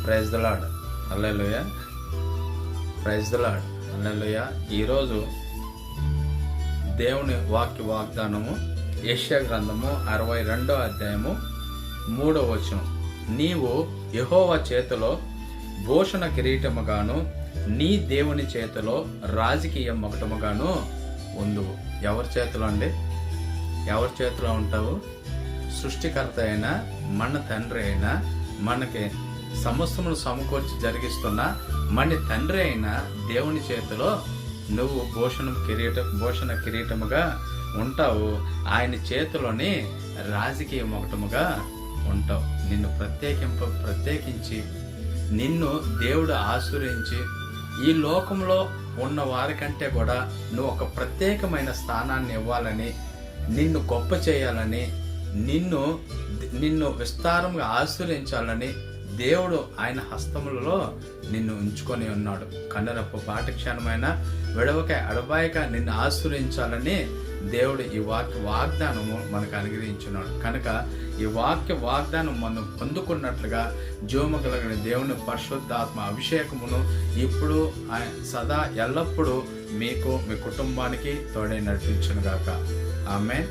Praise the Lord. Hallelujah. Praise the Lord. Hallelujah. ఈరోజు దేవుని వాక్య వాగ్దానము యెషయా గ్రంథము 62వ అధ్యాయము 3వ వచనం. నీవు యెహోవా చేతిలో భూషణ కిరీటముగాను నీ దేవుని చేతిలో రాజకీయ మొకటముగాను ఉందువు. ఎవరి చేతిలో అండి? ఎవరి చేతిలో ఉంటావు? సృష్టికర్త అయినా మన తండ్రి అయినా మనకి సమస్తమును సమకూర్చి జరిగిస్తున్న మన తండ్రి అయిన దేవుని చేతిలో నువ్వు భూషణ కిరీటముగా ఉంటావు. ఆయన చేతిలోని రాజకీయ మొకటముగా ఉంటావు. నిన్ను ప్రత్యేకించి నిన్ను దేవుడు ఆశీర్వదించి ఈ లోకంలో ఉన్న వారికంటే కూడా నువ్వు ఒక ప్రత్యేకమైన స్థానాన్ని ఇవ్వాలని, నిన్ను గొప్ప చేయాలని, నిన్ను విస్తారంగా ఆశీర్వదించాలని దేవుడు ఆయన హస్తములలో నిన్ను ఉంచుకొని ఉన్నాడు. కన్నరప్పు పాఠక్షణమైన విడవక అడబాయక నిన్ను ఆశీర్వదించాలని దేవుడు ఈ వాగ్దానము మనకు అనుగ్రహించున్నాడు. కనుక ఈ వాగ్దానం మనం పొందుకున్నట్లుగా జీవము కలిగిన దేవుని పరిశుద్ధాత్మ అభిషేకమును ఇప్పుడు సదా ఎల్లప్పుడూ మీకు మీ కుటుంబానికి తోడై నడిపించును గాక. ఆమేన్.